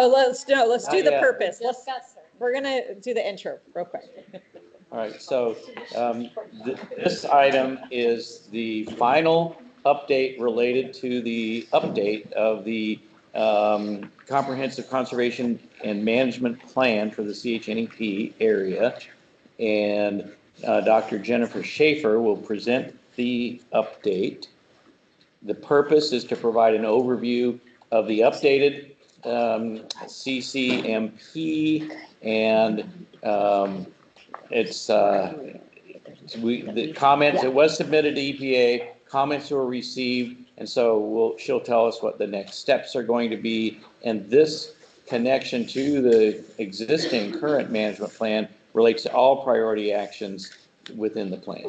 let's Not do the yet. purpose. We're gonna do the intro real quick. All right, so this item is the final update related to the update of the Comprehensive Conservation and Management Plan for the CHNEP area. And Dr. Jennifer Shafer will present the update. The purpose is to provide an overview of the updated CCMP and the comments, it was submitted to EPA, comments were received, and so she'll tell us what the next steps are going to be. And this connection to the existing current management plan relates to all priority actions within the plan.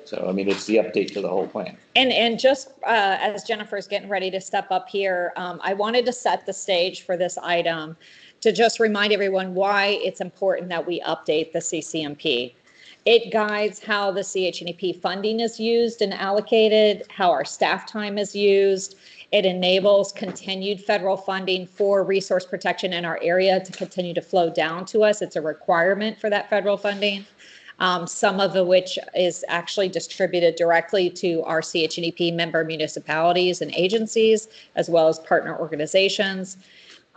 So, I mean, it's the update to the whole plan. And just as Jennifer's getting ready to step up here, I wanted to set the stage for this item to just remind everyone why it's important that we update the CCMP. It guides how the CHNEP funding is used and allocated, how our staff time is used. It enables continued federal funding for resource protection in our area to continue to flow down to us. It's a requirement for that federal funding. Some of which is actually distributed directly to our CHNEP member municipalities and agencies, as well as partner organizations.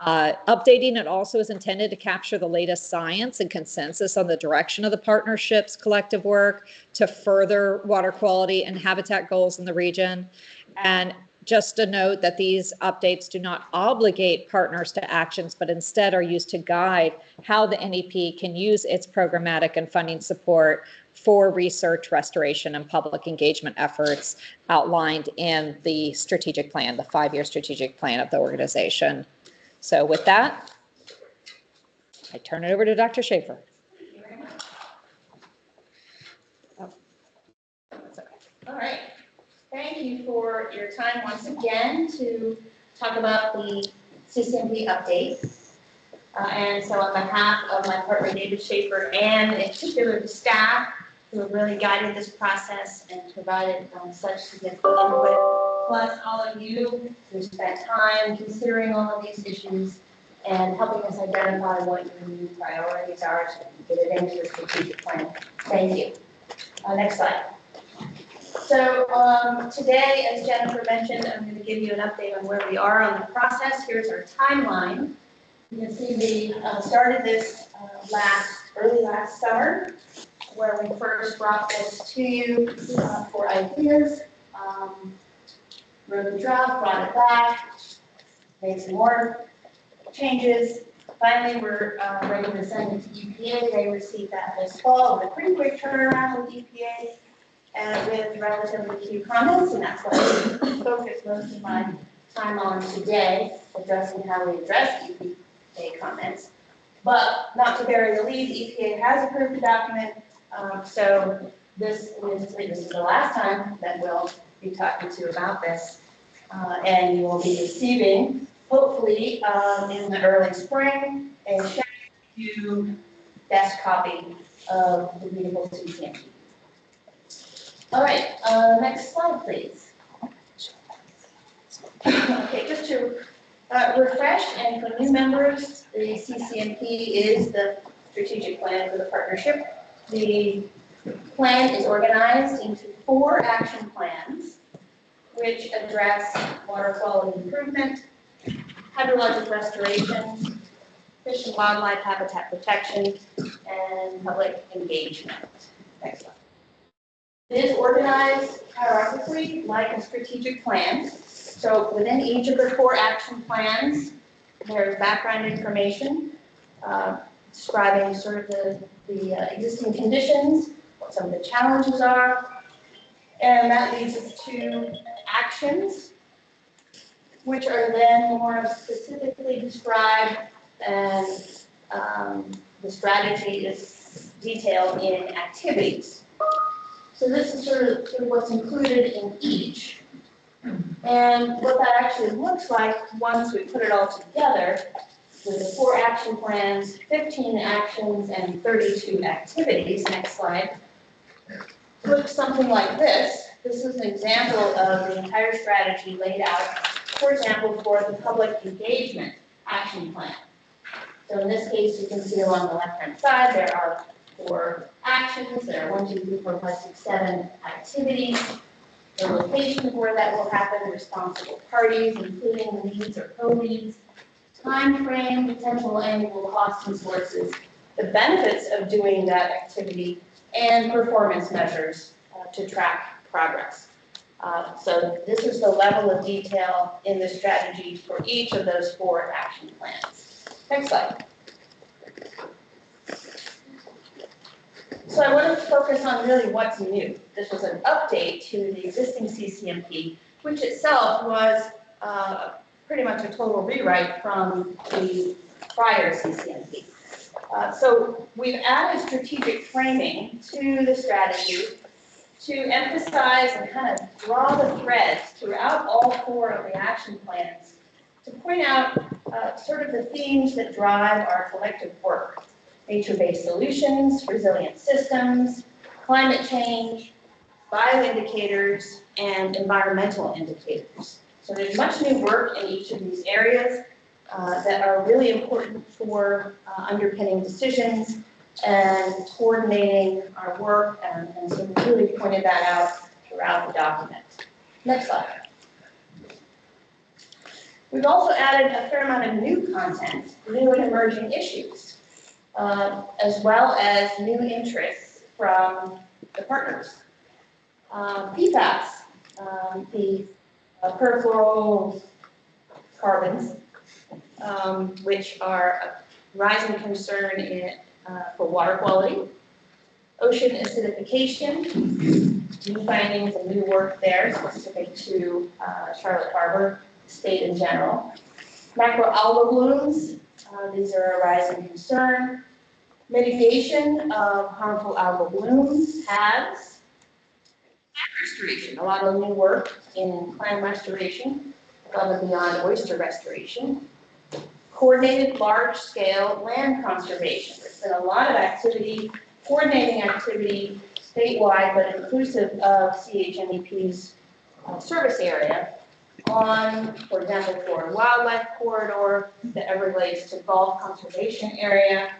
Updating it also is intended to capture the latest science and consensus on the direction of the partnership's collective work to further water quality and habitat goals in the region. And just a note that these updates do not obligate partners to actions, but instead are used to guide how the NEP can use its programmatic and funding support for research, restoration, and public engagement efforts outlined in the strategic plan, the 5-year strategic plan of the organization. So with that, I turn it over to Dr. Shafer. All right. Thank you for your time once again to talk about the CCMP update. And so on behalf of my partner David Shafer and in particular the staff who have really guided this process and provided such significant input, plus all of you who spent time considering all of these issues and helping us identify what your new priorities are to get it into your strategic plan. Thank you. Next slide. So today, as Jennifer mentioned, I'm going to give you an update on where we are on the process. Here's our timeline. You can see we started this early last summer, where we first brought this to you for ideas, wrote the draft, brought it back, made some more changes. Finally, we're ready to send it to EPA. They received that this fall with a pretty quick turnaround with EPA. And with relatively few comments, and that's what I focus most of my time on today, addressing how we address EPA comments. But not to bury the lead, EPA has approved the document, so this is the last time that we'll be talking to you about this, and you will be receiving, hopefully in the early spring, a shared desk copy of the beautiful CCMP. All right, next slide, please. Okay, just to refresh, and for new members, the CCMP is the strategic plan for the partnership. The plan is organized into 4 action plans, which address water quality improvement, hydrologic restoration, fish and wildlife habitat protection, and public engagement. Next slide. It is organized hierarchically like a strategic plan. So within each of the 4 action plans, there's background information describing sort of the existing conditions, what some of the challenges are, and that leads us to actions, which are then more specifically described, and the strategy is detailed in activities. So this is sort of what's included in each. And what that actually looks like once we put it all together with the 4 action plans, 15 actions, and 32 activities, next slide, looks something like this. This is an example of the entire strategy laid out, for example, for the public engagement action plan. So in this case, you can see along the left-hand side, there are 4 actions. There are 1, 2, 3, 4, 5, 6, 7 activities. The location of where that will happen, responsible parties, including the needs or co-needs, time frame, potential annual costs and sources, the benefits of doing that activity, and performance measures to track progress. So this is the level of detail in the strategy for each of those 4 action plans. Next slide. So I want to focus on really what's new. This was an update to the existing CCMP, which itself was pretty much a total rewrite from the prior CCMP. So we've added strategic framing to the strategy to emphasize and kind of draw the threads throughout all 4 of the action plans to point out sort of the themes that drive our collective work. Nature-based solutions, resilient systems, climate change, bioindicators, and environmental indicators. So there's much new work in each of these areas that are really important for underpinning decisions and coordinating our work, and so we really pointed that out throughout the document. Next slide. We've also added a fair amount of new content, new and emerging issues, as well as new interests from the partners. PFAS, the perfluorocarbons, which are a rising concern for water quality. Ocean acidification, new findings and new work there specific to Charlotte Harbor State in general. Macroalgal blooms, these are a rising concern. Mitigation of harmful algal blooms, HABs. Clam restoration, a lot of new work in clam restoration, above and beyond oyster restoration. Coordinated large-scale land conservation. There's been a lot of activity, coordinating activity statewide, but inclusive of CHNEP's service area on, for example, Florida Wildlife Corridor, the Everglades to Gulf Conservation Area,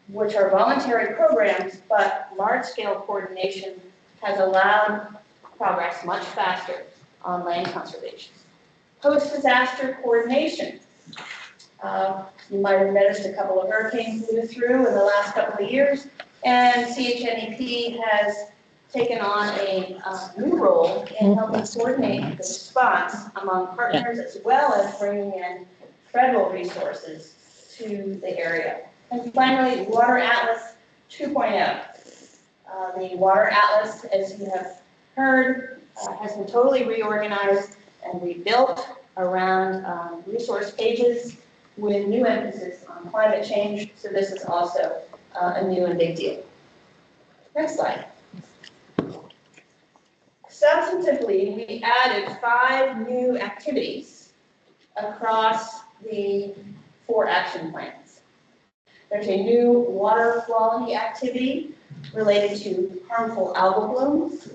which are voluntary programs, but large-scale coordination has allowed progress much faster on land conservation. Post-disaster coordination. You might have noticed a couple of hurricanes move through in the last couple of years, and CHNEP has taken on a new role in helping coordinate the response among partners, as well as bringing in federal resources to the area. And finally, Water Atlas 2.0. The Water Atlas, as you have heard, has been totally reorganized and rebuilt around resource pages with new emphasis on climate change. So this is also a new and big deal. Next slide. Substantively, we added 5 new activities across the 4 action plans. There's a new water quality activity related to harmful algal blooms.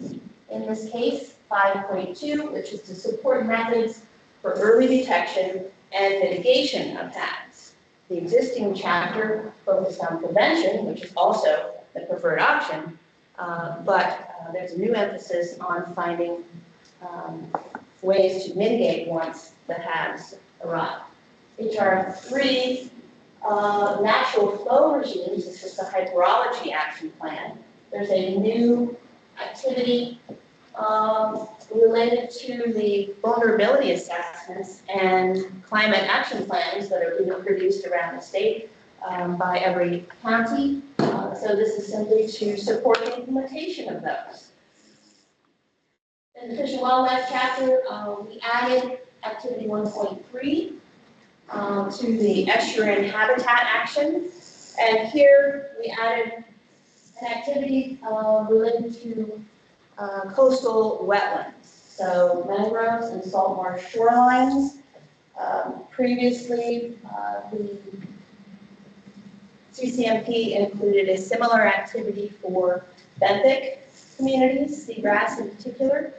In this case, 5.2, which is to support methods for early detection and mitigation of HABs. The existing chapter focused on prevention, which is also the preferred option, but there's a new emphasis on finding ways to mitigate once the HABs arrive. HR3, natural flow regimes. This is the hydrology action plan. There's a new activity related to the vulnerability assessments and climate action plans that are being produced around the state by every county. So this is simply to support the implementation of those. In the Fish and Wildlife chapter, we added activity 1.3 to the estuarine habitat action. And here we added an activity related to coastal wetlands. So mangroves and salt marsh shorelines. Previously, the CCMP included a similar activity for benthic communities, seagrass in particular.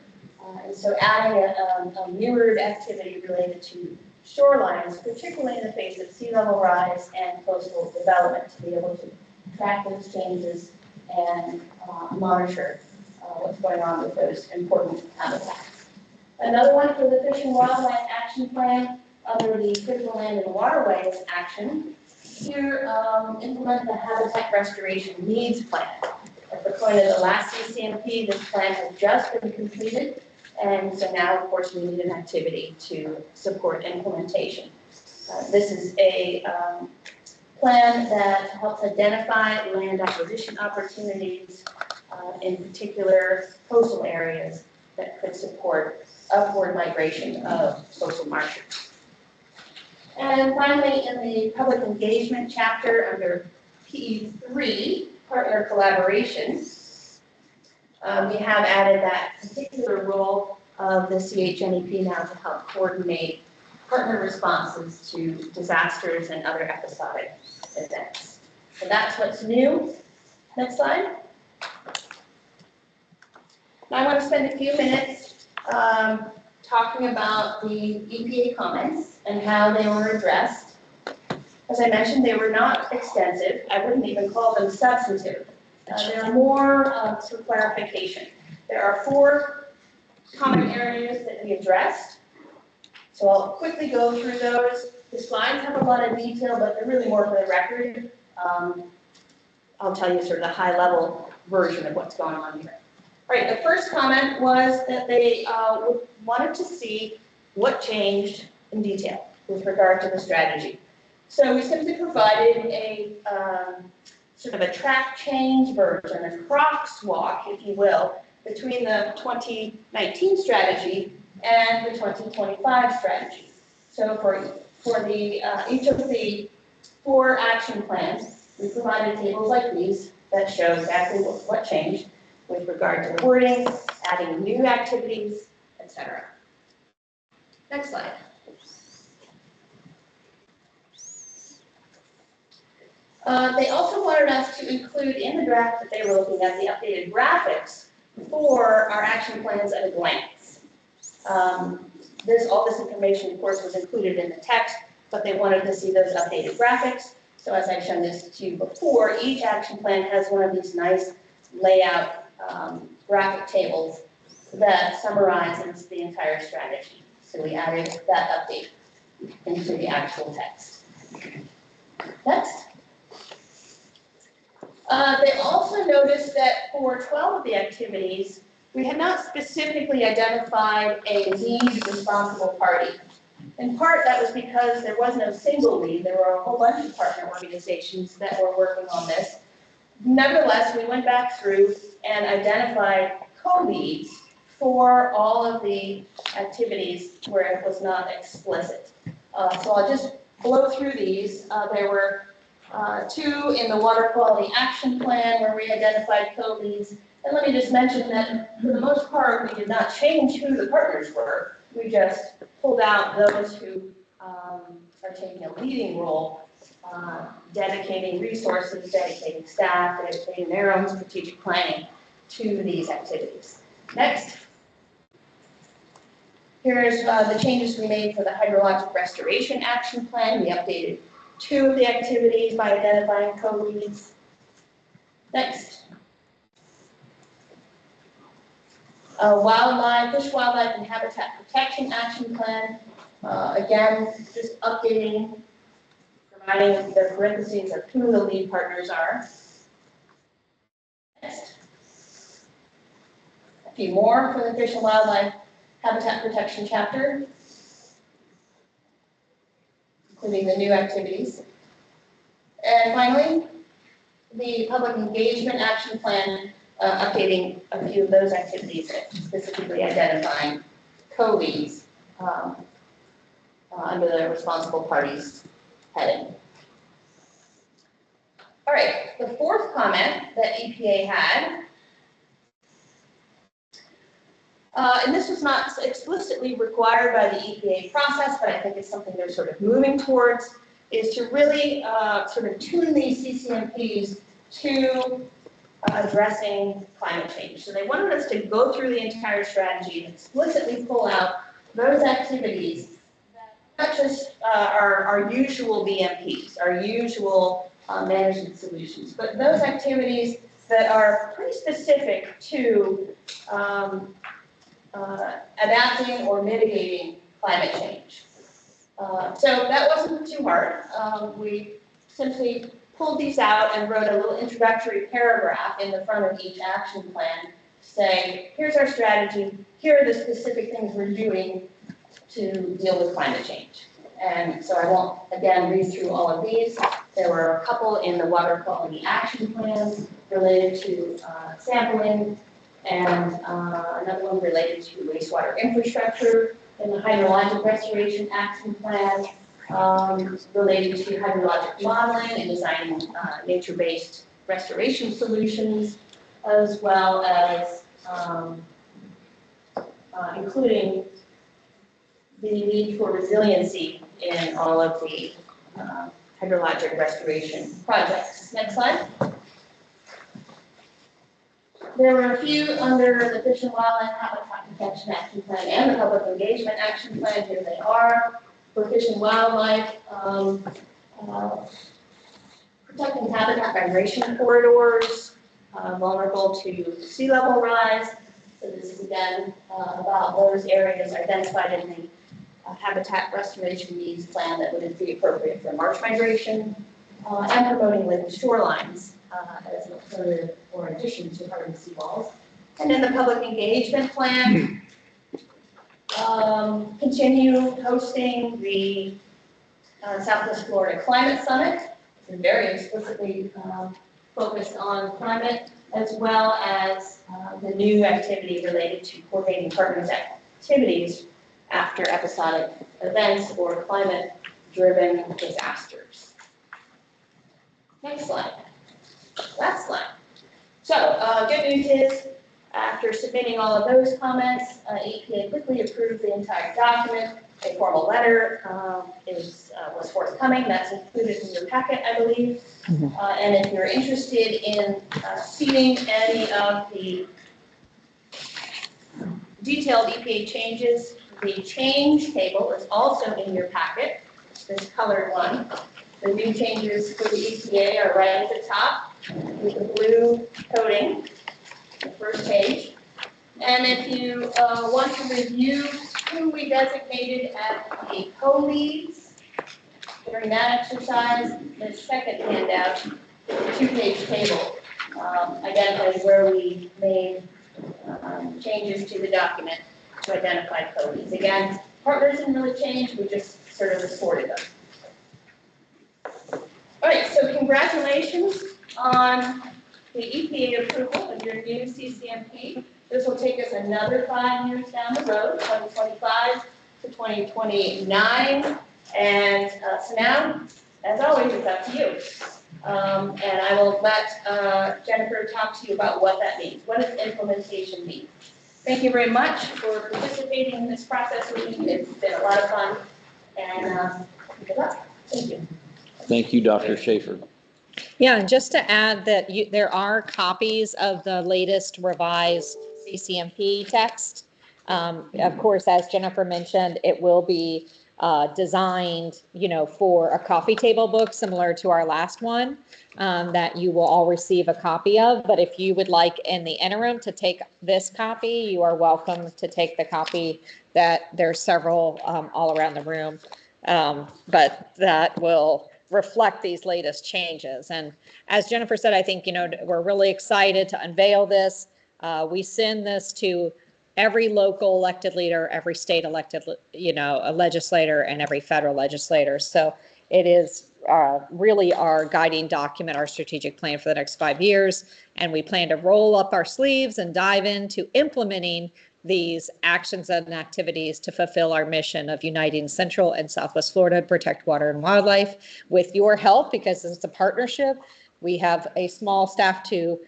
And so adding a mirrored activity related to shorelines, particularly in the face of sea level rise and coastal development, to be able to track those changes and monitor what's going on with those important habitats. Another one for the Fish and Wildlife Action Plan under the Critical Land and Waterways Action. Here, implement the Habitat Restoration Needs Plan. At the point of the last CCMP, this plan had just been completed, and so now, of course, we need an activity to support implementation. This is a plan that helps identify land acquisition opportunities, in particular coastal areas that could support upward migration of coastal marshes. And finally, in the public engagement chapter under PE3, partner collaboration, we have added that particular role of the CHNEP now to help coordinate partner responses to disasters and other episodic events. So that's what's new. Next slide. Now I want to spend a few minutes talking about the EPA comments and how they were addressed. As I mentioned, they were not extensive. I wouldn't even call them substantive. They're more for clarification. There are 4 common areas that we addressed. So I'll quickly go through those. The slides have a lot of detail, but they're really more for the record. I'll tell you sort of the high-level version of what's going on here. All right, the first comment was that they wanted to see what changed in detail with regard to the strategy. So we simply provided a sort of a track change version, a crosswalk, if you will, between the 2019 strategy and the 2025 strategy. So for the each of the 4 action plans, we provided tables like these that show exactly what changed with regard to the wording, adding new activities, etc. Next slide. They also wanted us to include in the draft that they were looking at the updated graphics for our action plans at a glance. All this information, of course, was included in the text, but they wanted to see those updated graphics. So as I've shown this to you before, each action plan has one of these nice layout graphic tables that summarizes the entire strategy. So we added that update into the actual text. Next. They also noticed that for 12 of the activities, we had not specifically identified a lead responsible party. In part, that was because there was no single lead. There were a whole bunch of partner organizations that were working on this. Nevertheless, we went back through and identified co-leads for all of the activities where it was not explicit. So I'll just blow through these. There were 2 in the Water Quality Action Plan where we identified co-leads. And let me just mention that for the most part, we did not change who the partners were. We just pulled out those who are taking a leading role, dedicating resources, dedicating staff, dedicating their own strategic planning to these activities. Next. Here's the changes we made for the Hydrologic Restoration Action Plan. We updated 2 of the activities by identifying co-leads. Next. Fish, Wildlife, and Habitat Protection Action Plan. Again, just updating, providing the parentheses of who the lead partners are. Next. A few more for the Fish and Wildlife Habitat Protection chapter, including the new activities. And finally, the Public Engagement Action Plan, updating a few of those activities, specifically identifying co-leads under the responsible parties heading. All right, the 4th comment that EPA had, and this was not explicitly required by the EPA process, but I think it's something they're sort of moving towards, is to really sort of tune these CCMPs to addressing climate change. So they wanted us to go through the entire strategy and explicitly pull out those activities that not just our usual BMPs, our usual management solutions, but those activities that are pretty specific to adapting or mitigating climate change. So that wasn't too hard. We simply pulled these out and wrote a little introductory paragraph in the front of each action plan saying, here's our strategy, here are the specific things we're doing to deal with climate change. And so I won't, again, read through all of these. There were a couple in the water quality action plan related to sampling, and another one related to wastewater infrastructure, and the hydrologic restoration action plan related to hydrologic modeling and designing nature-based restoration solutions, as well as including the need for resiliency in all of the hydrologic restoration projects. Next slide. There were a few under the Fish and Wildlife Habitat Protection Action Plan and the Public Engagement Action Plan. Here they are. For Fish and Wildlife, protecting habitat migration corridors vulnerable to sea level rise. So this is again about those areas identified in the habitat restoration needs plan that would be appropriate for marsh migration, and promoting living shorelines as an alternative or addition to hardened seawalls. And then the public engagement plan, continue hosting the Southwest Florida Climate Summit. It's very explicitly focused on climate, as well as the new activity related to coordinating partners' activities after episodic events or climate-driven disasters. Next slide. Last slide. So, good news is, after submitting all of those comments, EPA quickly approved the entire document. A formal letter was forthcoming. That's included in your packet, I believe. And if you're interested in seeing any of the detailed EPA changes, the change table is also in your packet, this colored one. The new changes for the EPA are right at the top with the blue coding, the first page. And if you want to review who we designated as the co-leads during that exercise, the second handout, the two-page table, identifies where we made changes to the document to identify co-leads. Again, partners didn't really change, we just sort of assorted them. All right, so congratulations on the EPA approval of your new CCMP. This will take us another 5 years down the road, 2025 to 2029. And so now, as always, it's up to you. And I will let Jennifer talk to you about what that means. What does implementation mean? Thank you very much for participating in this process with me. It's been a lot of fun. And good luck. Thank you. Thank you, Dr. Shafer. Yeah, and just to add that there are copies of the latest revised CCMP text. Of course, as Jennifer mentioned, it will be designed, for a coffee table book similar to our last one that you will all receive a copy of. But if you would like in the interim to take this copy, you are welcome to take the copy that there's several all around the room. But that will reflect these latest changes. And as Jennifer said, I think, we're really excited to unveil this. We send this to every local elected leader, every state elected, a legislator, and every federal legislator. So it is really our guiding document, our strategic plan for the next 5 years. And we plan to roll up our sleeves and dive into implementing these actions and activities to fulfill our mission of uniting Central and Southwest Florida to protect water and wildlife with your help, because it's a partnership. We have a small staff to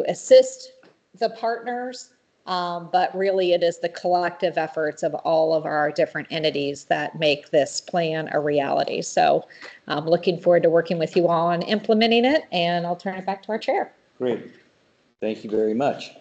assist the partners, but really it is the collective efforts of all of our different entities that make this plan a reality. So I'm looking forward to working with you all on implementing it, and I'll turn it back to our chair. Great. Thank you very much.